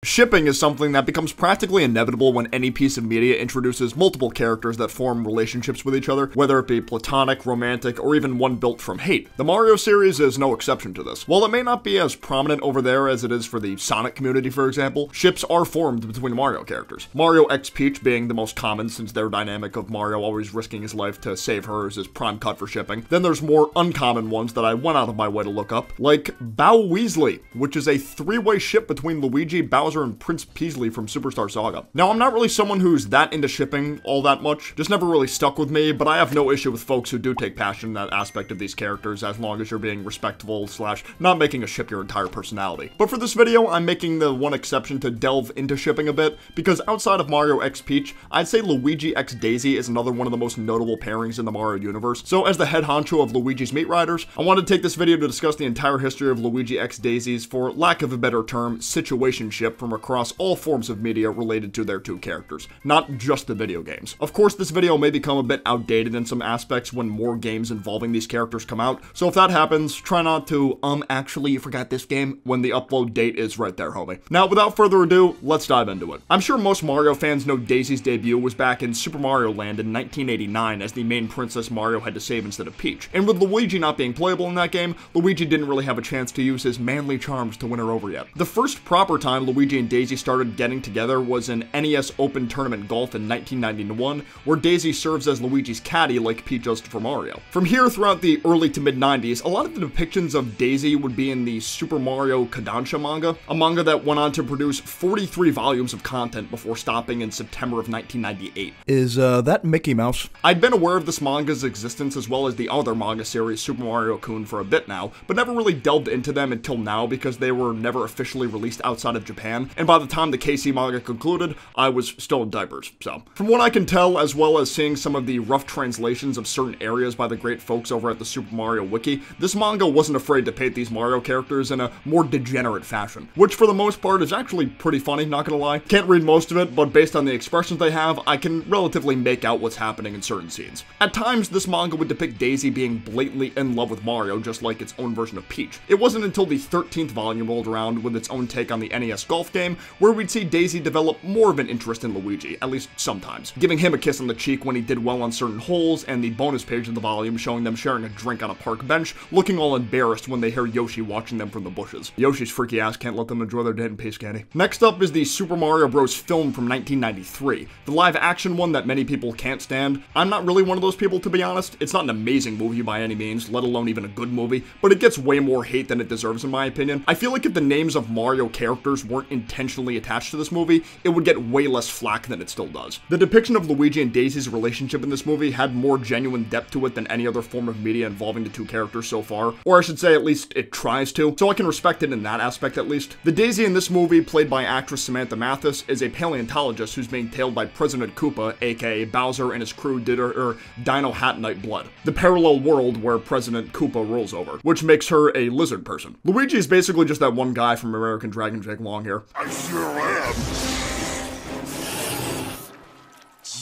Shipping is something that becomes practically inevitable when any piece of media introduces multiple characters that form relationships with each other, whether it be platonic, romantic, or even one built from hate. The Mario series is no exception to this. While it may not be as prominent over there as it is for the Sonic community, for example, ships are formed between Mario characters. Mario x Peach being the most common, since their dynamic of Mario always risking his life to save her is his prime cut for shipping. Then there's more uncommon ones that I went out of my way to look up, like Bow Weasley, which is a three-way ship between Luigi, Bowser, and Prince Peasley from Superstar Saga. Now, I'm not really someone who's that into shipping all that much, just never really stuck with me, but I have no issue with folks who do take passion in that aspect of these characters, as long as you're being respectful / not making a ship your entire personality. But for this video, I'm making the one exception to delve into shipping a bit, because outside of Mario x Peach, I'd say Luigi x Daisy is another one of the most notable pairings in the Mario universe. So as the head honcho of Luigi's Meat Riders, I wanted to take this video to discuss the entire history of Luigi x Daisy's, for lack of a better term, situationship from across all forms of media related to their two characters, not just the video games. Of course, this video may become a bit outdated in some aspects when more games involving these characters come out, so if that happens, try not to, actually you forgot this game, when the upload date is right there, homie. Now, without further ado, let's dive into it. I'm sure most Mario fans know Daisy's debut was back in Super Mario Land in 1989 as the main princess Mario had to save instead of Peach. And with Luigi not being playable in that game, Luigi didn't really have a chance to use his manly charms to win her over yet. The first proper time Luigi and Daisy started getting together was in NES Open Tournament Golf in 1991, where Daisy serves as Luigi's caddy like Peach does for Mario. From here, throughout the early to mid-90s, a lot of the depictions of Daisy would be in the Super Mario Kodansha manga, a manga that went on to produce 43 volumes of content before stopping in September of 1998. Is that Mickey Mouse? I'd been aware of this manga's existence as well as the other manga series Super Mario Kun for a bit now, but never really delved into them until now because they were never officially released outside of Japan, and by the time the KC manga concluded, I was still in diapers, so. From what I can tell, as well as seeing some of the rough translations of certain areas by the great folks over at the Super Mario Wiki, this manga wasn't afraid to paint these Mario characters in a more degenerate fashion, which for the most part is actually pretty funny, not gonna lie. Can't read most of it, but based on the expressions they have, I can relatively make out what's happening in certain scenes. At times, this manga would depict Daisy being blatantly in love with Mario, just like its own version of Peach. It wasn't until the 13th volume rolled around with its own take on the NES golf game, where we'd see Daisy develop more of an interest in Luigi, at least sometimes, giving him a kiss on the cheek when he did well on certain holes, and the bonus page of the volume showing them sharing a drink on a park bench, looking all embarrassed when they hear Yoshi watching them from the bushes. Yoshi's freaky ass can't let them enjoy their date in peace, can he? Next up is the Super Mario Bros. Film from 1993, the live action one that many people can't stand. I'm not really one of those people, to be honest. It's not an amazing movie by any means, let alone even a good movie, but it gets way more hate than it deserves in my opinion. I feel like if the names of Mario characters weren't intentionally attached to this movie, it would get way less flack than it still does. The depiction of Luigi and Daisy's relationship in this movie had more genuine depth to it than any other form of media involving the two characters so far, or I should say at least it tries to, so I can respect it in that aspect at least. The Daisy in this movie, played by actress Samantha Mathis, is a paleontologist who's being tailed by President Koopa, aka Bowser, and his crew did her Dino Hatonite blood, the parallel world where President Koopa rolls over, which makes her a lizard person. Luigi is basically just that one guy from American Dragon, Jake Long here. I sure am.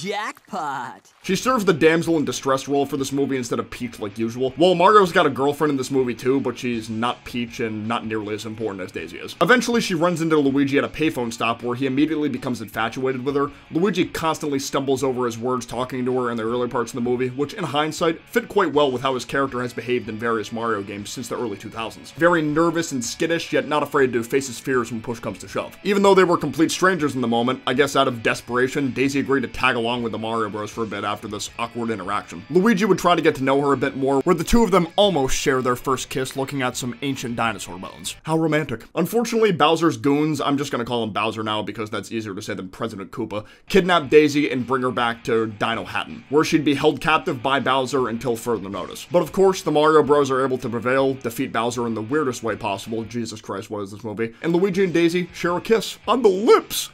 Jackpot! She serves the damsel in distress role for this movie instead of Peach like usual. Well, Mario's got a girlfriend in this movie too, but she's not Peach and not nearly as important as Daisy is. Eventually, she runs into Luigi at a payphone stop where he immediately becomes infatuated with her. Luigi constantly stumbles over his words talking to her in the early parts of the movie, which in hindsight fit quite well with how his character has behaved in various Mario games since the early 2000s. Very nervous and skittish, yet not afraid to face his fears when push comes to shove. Even though they were complete strangers in the moment, I guess out of desperation, Daisy agreed to tag along with the Mario Bros for a bit after this awkward interaction. Luigi would try to get to know her a bit more, where the two of them almost share their first kiss looking at some ancient dinosaur bones. How romantic. Unfortunately, Bowser's goons, I'm just gonna call him Bowser now because that's easier to say than President Koopa, kidnap Daisy and bring her back to Dino Haton, where she'd be held captive by Bowser until further notice. But of course, the Mario Bros are able to prevail, defeat Bowser in the weirdest way possible, Jesus Christ, what is this movie? And Luigi and Daisy share a kiss on the lips.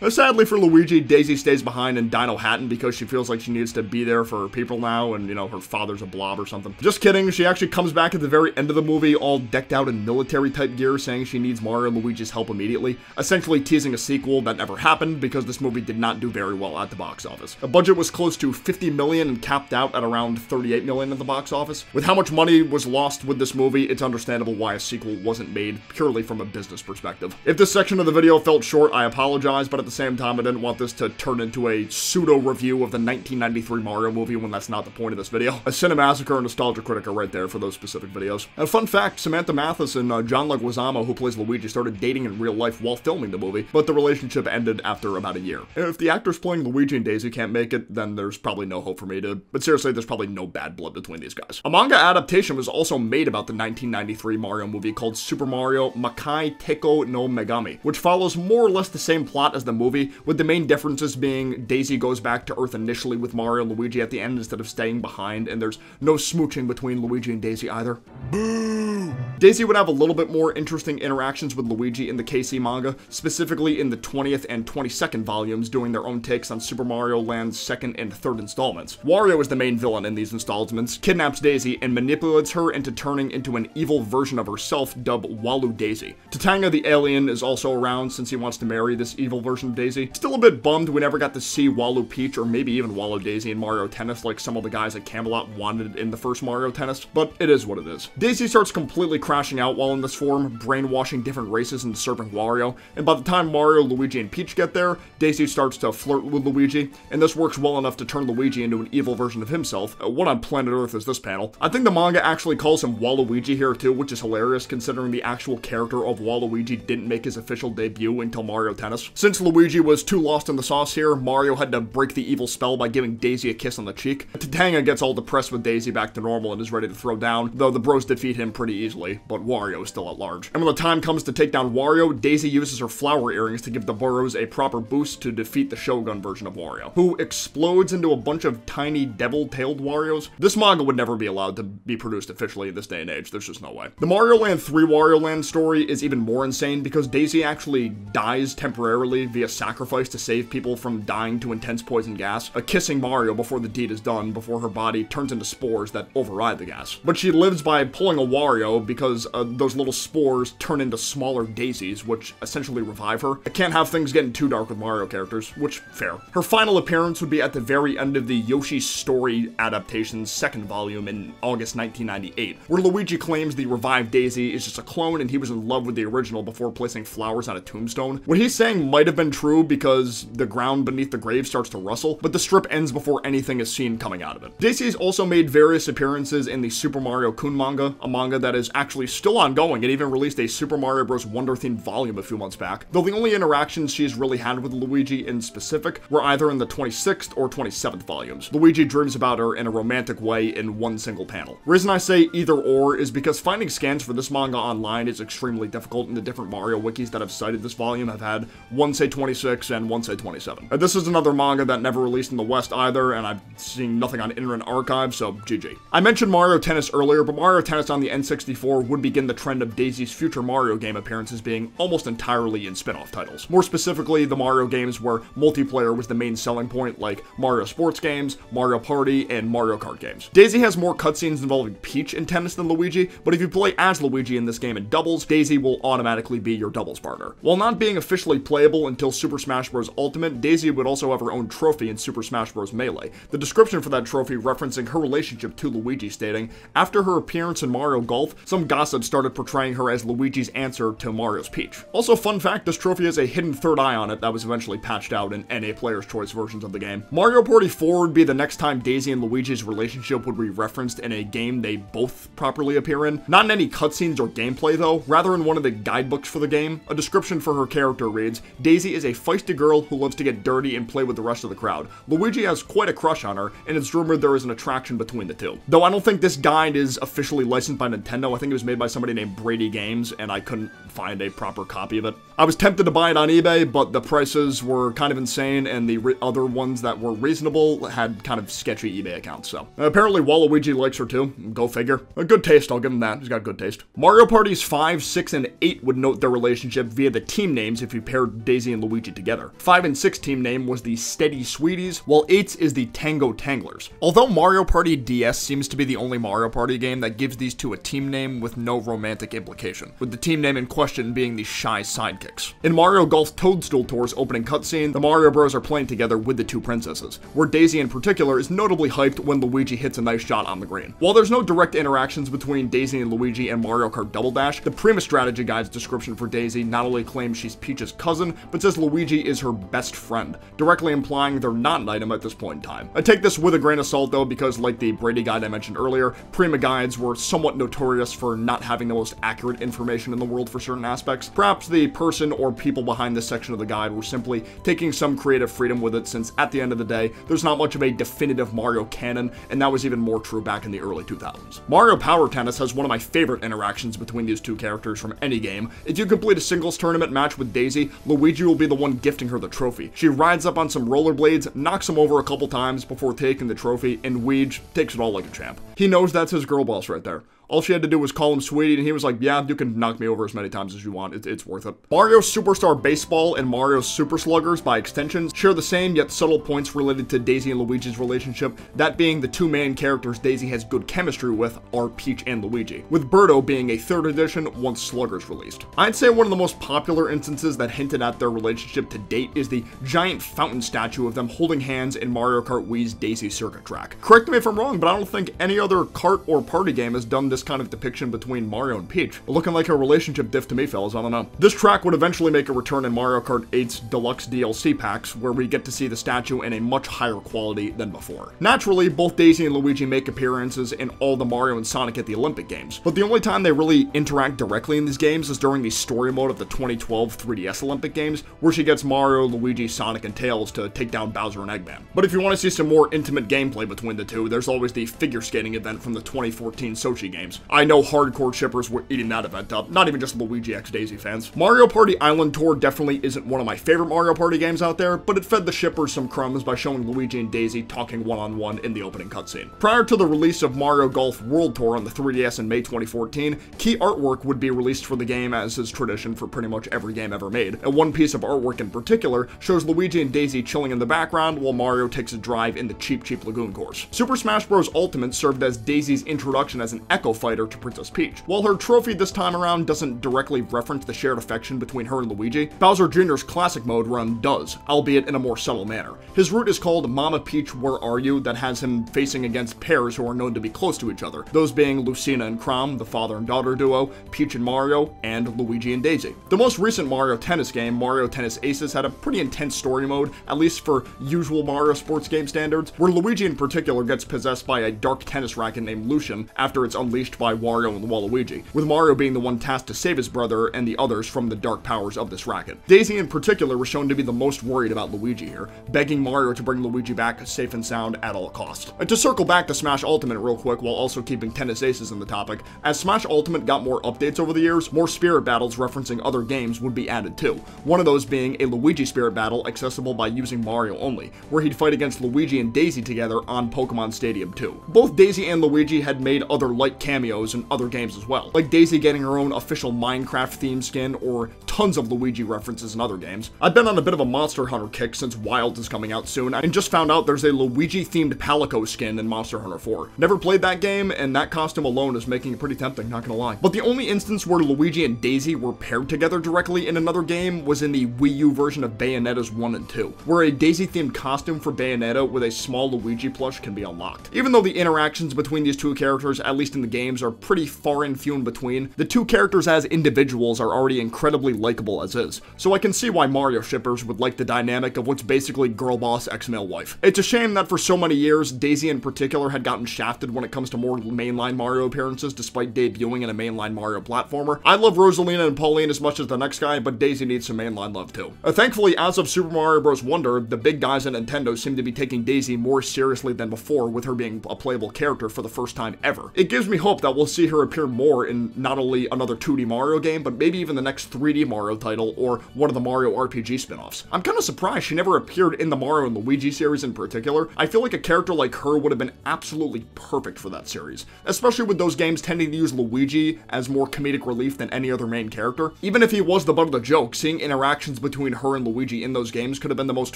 Sadly for Luigi, Daisy stays behind in Dino Hatton because she feels like she needs to be there for her people now, and, you know, her father's a blob or something. Just kidding, she actually comes back at the very end of the movie all decked out in military-type gear, saying she needs Mario and Luigi's help immediately, essentially teasing a sequel that never happened because this movie did not do very well at the box office. The budget was close to $50 million and capped out at around $38 million at the box office. With how much money was lost with this movie, it's understandable why a sequel wasn't made purely from a business perspective. If this section of the video felt short, I apologize, but at the same time, I didn't want this to turn into a pseudo-review of the 1993 Mario movie when that's not the point of this video. A Cinemassacre and Nostalgia Critic are right there for those specific videos. A fun fact, Samantha Mathis and John Leguizamo, who plays Luigi, started dating in real life while filming the movie, but the relationship ended after about a year. If the actors playing Luigi and Daisy can't make it, then there's probably no hope for me to, but seriously, there's probably no bad blood between these guys. A manga adaptation was also made about the 1993 Mario movie called Super Mario Makai Teiko no Megami, which follows more or less the same plot as the movie, with the main differences being Daisy goes back to Earth initially with Mario and Luigi at the end instead of staying behind, and there's no smooching between Luigi and Daisy either. Boo! Daisy would have a little bit more interesting interactions with Luigi in the KC manga, specifically in the 20th and 22nd volumes, doing their own takes on Super Mario Land's second and third installments. Wario is the main villain in these installments, kidnaps Daisy, and manipulates her into turning into an evil version of herself dubbed Walu Daisy. Tatanga the alien is also around since he wants to marry this evil version of Daisy. Still a bit bummed we never got to see Walu Peach or maybe even Walu Daisy in Mario Tennis like some of the guys at Camelot wanted in the first Mario Tennis, but it is what it is. Daisy starts completely crashing out while in this form, brainwashing different races into serving Wario, and by the time Mario, Luigi, and Peach get there, Daisy starts to flirt with Luigi, and this works well enough to turn Luigi into an evil version of himself. What on planet Earth is this panel? I think the manga actually calls him Waluigi here too, which is hilarious considering the actual character of Waluigi didn't make his official debut until Mario Tennis. Since Luigi was too lost in the sauce here, Mario had to break the evil spell by giving Daisy a kiss on the cheek. Tatanga gets all depressed with Daisy back to normal and is ready to throw down, though the bros defeat him pretty easily, but Wario is still at large. And when the time comes to take down Wario, Daisy uses her flower earrings to give the Burrows a proper boost to defeat the Shogun version of Wario, who explodes into a bunch of tiny devil-tailed Warios. This manga would never be allowed to be produced officially in this day and age, there's just no way. The Mario Land 3 Wario Land story is even more insane because Daisy actually dies temporarily via sacrifice to save people from dying to intense poison gas, kissing Mario before the deed is done, before her body turns into spores that override the gas. But she lives by pulling a Wario because those little spores turn into smaller daisies, which essentially revive her. I can't have things getting too dark with Mario characters, which, fair. Her final appearance would be at the very end of the Yoshi's Story adaptation's second volume in August 1998, where Luigi claims the revived Daisy is just a clone and he was in love with the original before placing flowers on a tombstone. What he's saying might have been true because the ground beneath the grave starts to rustle, but the strip ends before anything is seen coming out of it. Daisy's also made various appearances in the Super Mario Kun manga, a manga that is actually still ongoing. It even released a Super Mario Bros. Wonder-themed volume a few months back, though the only interactions she's really had with Luigi in specific were either in the 26th or 27th volumes. Luigi dreams about her in a romantic way in one single panel. The reason I say either or is because finding scans for this manga online is extremely difficult, and the different Mario wikis that have cited this volume have had one say 26 and one say 27. This is another manga that never released in the West either, and I've seen nothing on Internet Archive, so GG. I mentioned Mario Tennis earlier, but Mario Tennis on the N64 would begin the trend of Daisy's future Mario game appearances being almost entirely in spin-off titles. More specifically, the Mario games where multiplayer was the main selling point, like Mario Sports games, Mario Party, and Mario Kart games. Daisy has more cutscenes involving Peach in tennis than Luigi, but if you play as Luigi in this game in doubles, Daisy will automatically be your doubles partner. While not being officially playable until Super Smash Bros. Ultimate, Daisy would also have her own trophy in Super Smash Bros. Melee. The description for that trophy referencing her relationship to Luigi, stating, after her appearance in Mario Golf, some gossip started portraying her as Luigi's answer to Mario's Peach. Also, fun fact, this trophy has a hidden third eye on it that was eventually patched out in NA Player's Choice versions of the game. Mario Party 4 would be the next time Daisy and Luigi's relationship would be referenced in a game they both properly appear in. Not in any cutscenes or gameplay though, rather in one of the guidebooks for the game. A description for her character reads, Daisy is a feisty girl who loves to get dirty and play with the rest of the crowd. Luigi has quite a crush on her, and it's rumored there is an attraction between the two. Though I don't think this guide is officially licensed by Nintendo, I think it was made by somebody named Brady Games, and I couldn't find a proper copy of it. I was tempted to buy it on eBay, but the prices were kind of insane, and the other ones that were reasonable had kind of sketchy eBay accounts, so. Apparently Waluigi likes her too, go figure. A good taste, I'll give him that, he's got good taste. Mario Parties 5, 6, and 8 would note their relationship via the team names if you paired Daisy and Luigi together. 5 and 6 team name was the Steady Sweeties, while 8's is the Tango Tanglers. Although Mario Party DS seems to be the only Mario Party game that gives these two a team name with no romantic implication, with the team name in question being the Shy Sidekicks. In Mario Golf Toadstool Tour's opening cutscene, the Mario Bros are playing together with the two princesses, where Daisy in particular is notably hyped when Luigi hits a nice shot on the green. While there's no direct interactions between Daisy and Luigi and Mario Kart Double Dash, the Prima Strategy Guide's description for Daisy not only claims she's Peach's cousin, but says Luigi is her best friend, directly implying they're not an item at this point in time. I take this with a grain of salt though, because like the Brady Guide I mentioned earlier, Prima Guides were somewhat notorious for not having the most accurate information in the world for certain aspects. Perhaps the person or people behind this section of the guide were simply taking some creative freedom with it, since at the end of the day, there's not much of a definitive Mario canon, and that was even more true back in the early 2000s. Mario Power Tennis has one of my favorite interactions between these two characters from any game. If you complete a singles tournament match with Daisy, Luigi will be the one gifting her the trophy. She rides up on some rollerblades, knocks him over a couple times before taking the trophy, and Luigi takes it all like a champ. He knows that's his girl boss right there. All she had to do was call him sweetie, and he was like, yeah, you can knock me over as many times as you want, it's worth it. Mario Superstar Baseball and Mario Super Sluggers, by extension, share the same yet subtle points related to Daisy and Luigi's relationship, that being the two main characters Daisy has good chemistry with are Peach and Luigi, with Birdo being a 3rd edition once Sluggers released. I'd say one of the most popular instances that hinted at their relationship to date is the giant fountain statue of them holding hands in Mario Kart Wii's Daisy Circuit Track. Correct me if I'm wrong, but I don't think any other kart or party game has done this kind of depiction between Mario and Peach. Looking like a relationship diff to me, fellas, I don't know. This track would eventually make a return in Mario Kart 8's Deluxe DLC packs, where we get to see the statue in a much higher quality than before. Naturally, both Daisy and Luigi make appearances in all the Mario and Sonic at the Olympic Games, but the only time they really interact directly in these games is during the story mode of the 2012 3DS Olympic Games, where she gets Mario, Luigi, Sonic, and Tails to take down Bowser and Eggman. But if you want to see some more intimate gameplay between the two, there's always the figure skating event from the 2014 Sochi Games. I know hardcore shippers were eating that event up, not even just Luigi x Daisy fans. Mario Party Island Tour definitely isn't one of my favorite Mario Party games out there, but it fed the shippers some crumbs by showing Luigi and Daisy talking one-on-one in the opening cutscene. Prior to the release of Mario Golf World Tour on the 3DS in May 2014, key artwork would be released for the game, as is tradition for pretty much every game ever made, and one piece of artwork in particular shows Luigi and Daisy chilling in the background while Mario takes a drive in the Cheep Cheep Lagoon course. Super Smash Bros. Ultimate served as Daisy's introduction as an Echo Fighter to Princess Peach. While her trophy this time around doesn't directly reference the shared affection between her and Luigi, Bowser Jr.'s Classic Mode run does, albeit in a more subtle manner. His route is called Mama Peach Where Are You, that has him facing against pairs who are known to be close to each other, those being Lucina and Chrom, the father and daughter duo, Peach and Mario, and Luigi and Daisy. The most recent Mario Tennis game, Mario Tennis Aces, had a pretty intense story mode, at least for usual Mario sports game standards, where Luigi in particular gets possessed by a dark tennis racket named Lucian after it's unleashed by Wario and Waluigi, with Mario being the one tasked to save his brother and the others from the dark powers of this racket. Daisy in particular was shown to be the most worried about Luigi here, begging Mario to bring Luigi back safe and sound at all costs. To circle back to Smash Ultimate real quick while also keeping Tennis Aces in the topic, as Smash Ultimate got more updates over the years, more spirit battles referencing other games would be added too, one of those being a Luigi spirit battle accessible by using Mario only, where he'd fight against Luigi and Daisy together on Pokemon Stadium 2. Both Daisy and Luigi had made other light cameos in other games as well, like Daisy getting her own official Minecraft themed skin, or tons of Luigi references in other games. I've been on a bit of a Monster Hunter kick since Wild is coming out soon, and just found out there's a Luigi themed Palico skin in Monster Hunter 4. Never played that game, and that costume alone is making it pretty tempting, not gonna lie. But the only instance where Luigi and Daisy were paired together directly in another game was in the Wii U version of Bayonetta's 1 and 2, where a Daisy themed costume for Bayonetta with a small Luigi plush can be unlocked. Even though the interactions between these two characters, at least in the games, are pretty far and few in between, the two characters as individuals are already incredibly likable as is, so I can see why Mario shippers would like the dynamic of what's basically girl boss ex-male wife. It's a shame that for so many years, Daisy in particular had gotten shafted when it comes to more mainline Mario appearances despite debuting in a mainline Mario platformer. I love Rosalina and Pauline as much as the next guy, but Daisy needs some mainline love too. Thankfully, as of Super Mario Bros. Wonder, the big guys at Nintendo seem to be taking Daisy more seriously than before, with her being a playable character for the first time ever. It gives me hope hope that we'll see her appear more in not only another 2D Mario game, but maybe even the next 3D Mario title or one of the Mario RPG spin-offs. I'm kind of surprised she never appeared in the Mario and Luigi series in particular. I feel like a character like her would have been absolutely perfect for that series, especially with those games tending to use Luigi as more comedic relief than any other main character. Even if he was the butt of the joke, seeing interactions between her and Luigi in those games could have been the most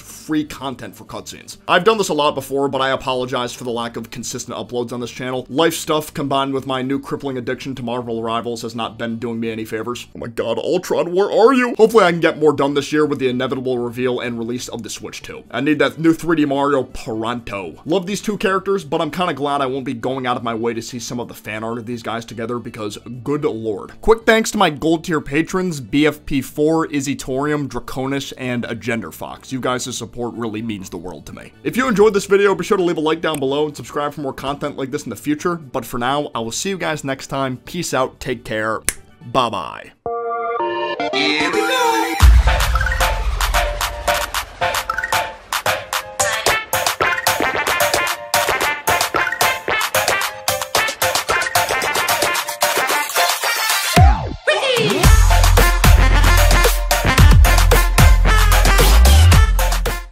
free content for cutscenes. I've done this a lot before, but I apologize for the lack of consistent uploads on this channel. Life stuff combined with my new crippling addiction to Marvel Rivals has not been doing me any favors. Oh my god, Ultron, where are you? Hopefully I can get more done this year with the inevitable reveal and release of the Switch 2. I need that new 3D Mario pronto. Love these two characters, but I'm kind of glad I won't be going out of my way to see some of the fan art of these guys together because good lord. Quick thanks to my gold tier patrons, BFP4, Izzytorium, Draconis, and Agenderfox. You guys' support really means the world to me. If you enjoyed this video, be sure to leave a like down below and subscribe for more content like this in the future. But for now, I will see you guys next time. Peace out, take care, bye-bye.